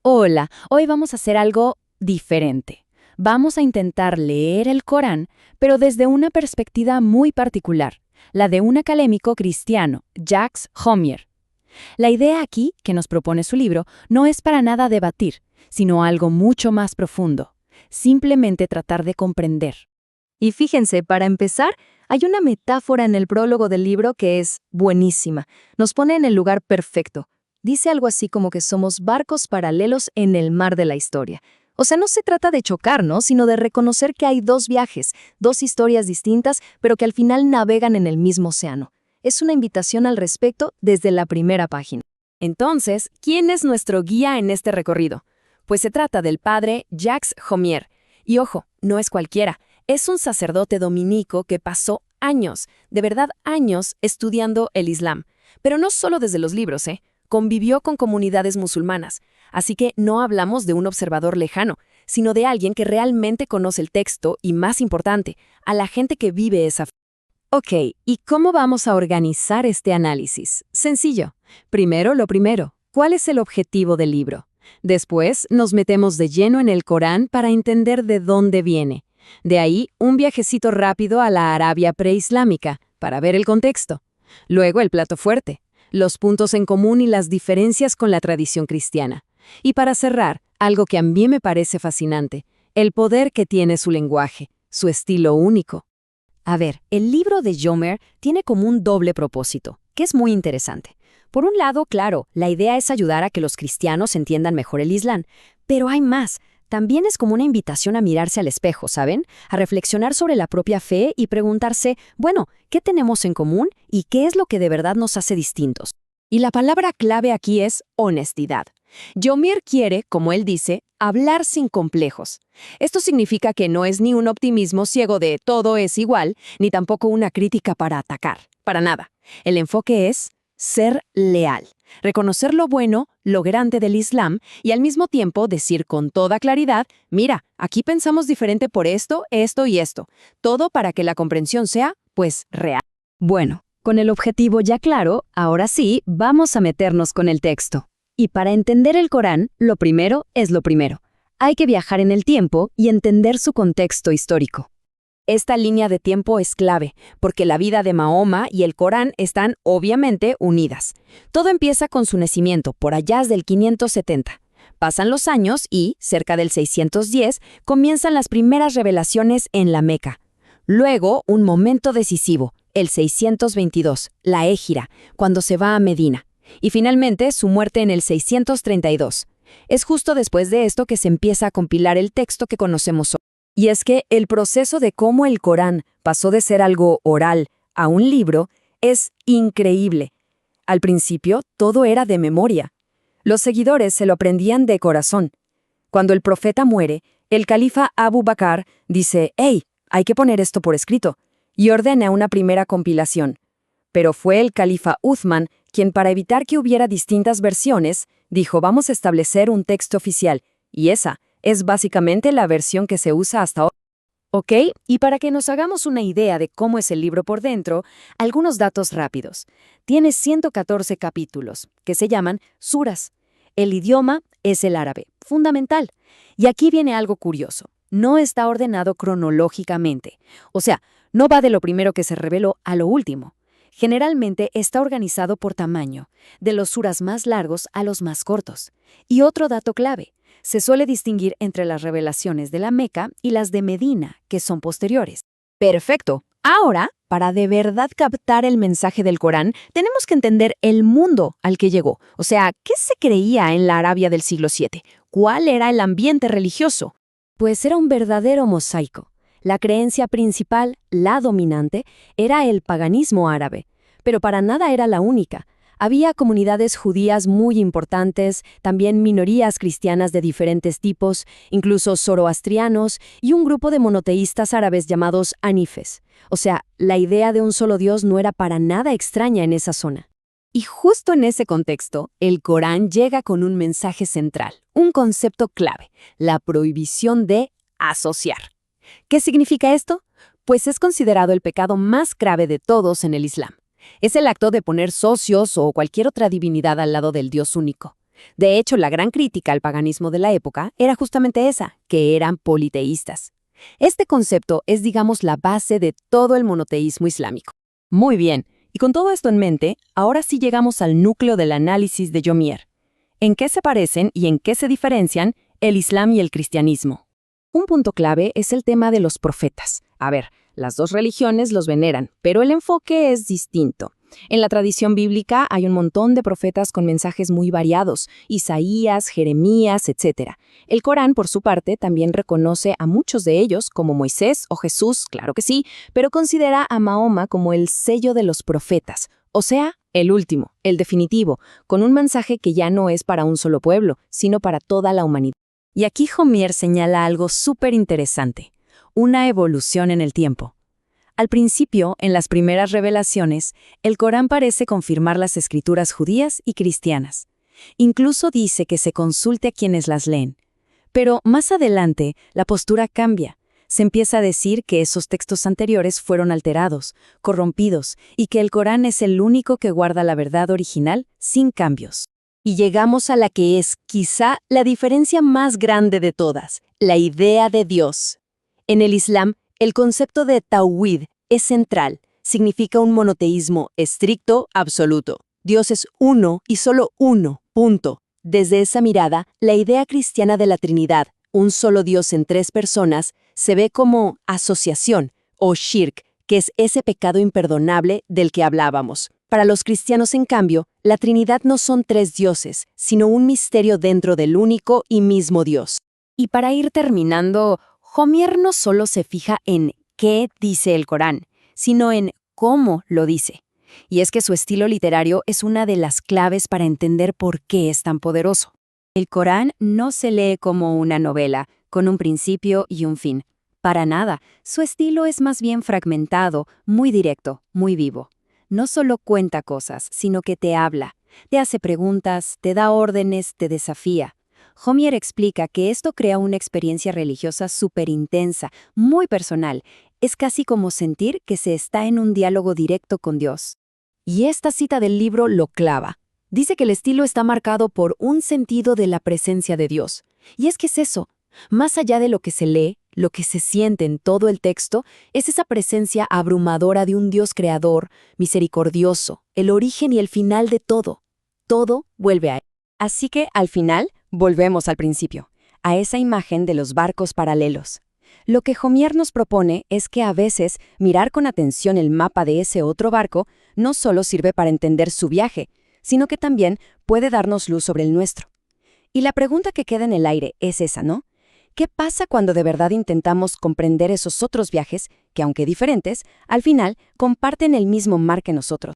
Hola, hoy vamos a hacer algo diferente. Vamos a intentar leer el Corán, pero desde una perspectiva muy particular, la de un académico cristiano, Jacques Homier. La idea aquí, que nos propone su libro, no es para nada debatir, sino algo mucho más profundo. Simplemente tratar de comprender. Y fíjense, para empezar, hay una metáfora en el prólogo del libro que es buenísima. Nos pone en el lugar perfecto. Dice algo así como que somos barcos paralelos en el mar de la historia. O sea, no se trata de chocarnos, sino de reconocer que hay dos viajes, dos historias distintas, pero que al final navegan en el mismo océano. Es una invitación al respecto desde la primera página. Entonces, ¿quién es nuestro guía en este recorrido? Pues se trata del padre Jacques Homier. Y ojo, no es cualquiera. Es un sacerdote dominico que pasó años, de verdad años, estudiando el Islam. Pero no solo desde los libros, Convivió con comunidades musulmanas. Así que no hablamos de un observador lejano, sino de alguien que realmente conoce el texto y, más importante, a la gente que vive esa fe. Ok, ¿y cómo vamos a organizar este análisis? Sencillo. Primero, lo primero, ¿cuál es el objetivo del libro? Después, nos metemos de lleno en el Corán para entender de dónde viene. De ahí, un viajecito rápido a la Arabia preislámica, para ver el contexto. Luego, el plato fuerte, los puntos en común y las diferencias con la tradición cristiana. Y para cerrar, algo que a mí me parece fascinante, el poder que tiene su lenguaje, su estilo único. A ver, el libro de Homier tiene como un doble propósito, que es muy interesante. Por un lado, claro, la idea es ayudar a que los cristianos entiendan mejor el Islam, pero hay más. También es como una invitación a mirarse al espejo, ¿saben? A reflexionar sobre la propia fe y preguntarse, bueno, ¿qué tenemos en común y qué es lo que de verdad nos hace distintos? Y la palabra clave aquí es honestidad. Homier quiere, como él dice, hablar sin complejos. Esto significa que no es ni un optimismo ciego de todo es igual, ni tampoco una crítica para atacar, para nada. El enfoque es ser leal, reconocer lo bueno, lo grande del Islam y al mismo tiempo decir con toda claridad, mira, aquí pensamos diferente por esto, esto y esto. Todo para que la comprensión sea, pues, real. Bueno, con el objetivo ya claro, ahora sí, vamos a meternos con el texto. Y para entender el Corán, lo primero es lo primero. Hay que viajar en el tiempo y entender su contexto histórico. Esta línea de tiempo es clave, porque la vida de Mahoma y el Corán están obviamente unidas. Todo empieza con su nacimiento, por allá del 570. Pasan los años y, cerca del 610, comienzan las primeras revelaciones en la Meca. Luego, un momento decisivo, el 622, la Hégira, cuando se va a Medina. Y finalmente, su muerte en el 632. Es justo después de esto que se empieza a compilar el texto que conocemos hoy. Y es que el proceso de cómo el Corán pasó de ser algo oral a un libro es increíble. Al principio, todo era de memoria. Los seguidores se lo aprendían de corazón. Cuando el profeta muere, el califa Abu Bakr dice, «Hey, hay que poner esto por escrito», y ordena una primera compilación. Pero fue el califa Uthman quien, para evitar que hubiera distintas versiones, dijo, «Vamos a establecer un texto oficial», y esa es básicamente la versión que se usa hasta hoy. ¿Ok? Y para que nos hagamos una idea de cómo es el libro por dentro, algunos datos rápidos. Tiene 114 capítulos, que se llaman suras. El idioma es el árabe, fundamental. Y aquí viene algo curioso. No está ordenado cronológicamente. O sea, no va de lo primero que se reveló a lo último. Generalmente está organizado por tamaño, de los suras más largos a los más cortos. Y otro dato clave. Se suele distinguir entre las revelaciones de la Meca y las de Medina, que son posteriores. Perfecto. Ahora, para de verdad captar el mensaje del Corán, tenemos que entender el mundo al que llegó. O sea, ¿qué se creía en la Arabia del siglo VII? ¿Cuál era el ambiente religioso? Pues era un verdadero mosaico. La creencia principal, la dominante, era el paganismo árabe. Pero para nada era la única. Había comunidades judías muy importantes, también minorías cristianas de diferentes tipos, incluso zoroastrianos, y un grupo de monoteístas árabes llamados hanifes. O sea, la idea de un solo Dios no era para nada extraña en esa zona. Y justo en ese contexto, el Corán llega con un mensaje central, un concepto clave, la prohibición de asociar. ¿Qué significa esto? Pues es considerado el pecado más grave de todos en el Islam. Es el acto de poner socios o cualquier otra divinidad al lado del Dios único. De hecho, la gran crítica al paganismo de la época era justamente esa, que eran politeístas. Este concepto es, digamos, la base de todo el monoteísmo islámico. Muy bien, y con todo esto en mente, ahora sí llegamos al núcleo del análisis de Yomier. ¿En qué se parecen y en qué se diferencian el Islam y el cristianismo? Un punto clave es el tema de los profetas. A ver, las dos religiones los veneran, pero el enfoque es distinto. En la tradición bíblica hay un montón de profetas con mensajes muy variados, Isaías, Jeremías, etc. El Corán, por su parte, también reconoce a muchos de ellos, como Moisés o Jesús, claro que sí, pero considera a Mahoma como el sello de los profetas, o sea, el último, el definitivo, con un mensaje que ya no es para un solo pueblo, sino para toda la humanidad. Y aquí Yomier señala algo súper interesante, una evolución en el tiempo. Al principio, en las primeras revelaciones, el Corán parece confirmar las escrituras judías y cristianas. Incluso dice que se consulte a quienes las leen. Pero más adelante, la postura cambia. Se empieza a decir que esos textos anteriores fueron alterados, corrompidos, y que el Corán es el único que guarda la verdad original sin cambios. Y llegamos a la que es, quizá, la diferencia más grande de todas, la idea de Dios. En el Islam, el concepto de Tawhid es central, significa un monoteísmo estricto, absoluto. Dios es uno y solo uno, punto. Desde esa mirada, la idea cristiana de la Trinidad, un solo Dios en tres personas, se ve como asociación o shirk, que es ese pecado imperdonable del que hablábamos. Para los cristianos, en cambio, la Trinidad no son tres dioses, sino un misterio dentro del único y mismo Dios. Y para ir terminando, Yomier no solo se fija en qué dice el Corán, sino en cómo lo dice. Y es que su estilo literario es una de las claves para entender por qué es tan poderoso. El Corán no se lee como una novela, con un principio y un fin. Para nada, su estilo es más bien fragmentado, muy directo, muy vivo. No solo cuenta cosas, sino que te habla, te hace preguntas, te da órdenes, te desafía. Yomier explica que esto crea una experiencia religiosa súper intensa, muy personal. Es casi como sentir que se está en un diálogo directo con Dios. Y esta cita del libro lo clava. Dice que el estilo está marcado por un sentido de la presencia de Dios. Y es que es eso. Más allá de lo que se lee, lo que se siente en todo el texto, es esa presencia abrumadora de un Dios creador, misericordioso, el origen y el final de todo. Todo vuelve a él. Así que, al final, volvemos al principio, a esa imagen de los barcos paralelos. Lo que Yomier nos propone es que a veces mirar con atención el mapa de ese otro barco no solo sirve para entender su viaje, sino que también puede darnos luz sobre el nuestro. Y la pregunta que queda en el aire es esa, ¿no? ¿Qué pasa cuando de verdad intentamos comprender esos otros viajes que, aunque diferentes, al final comparten el mismo mar que nosotros?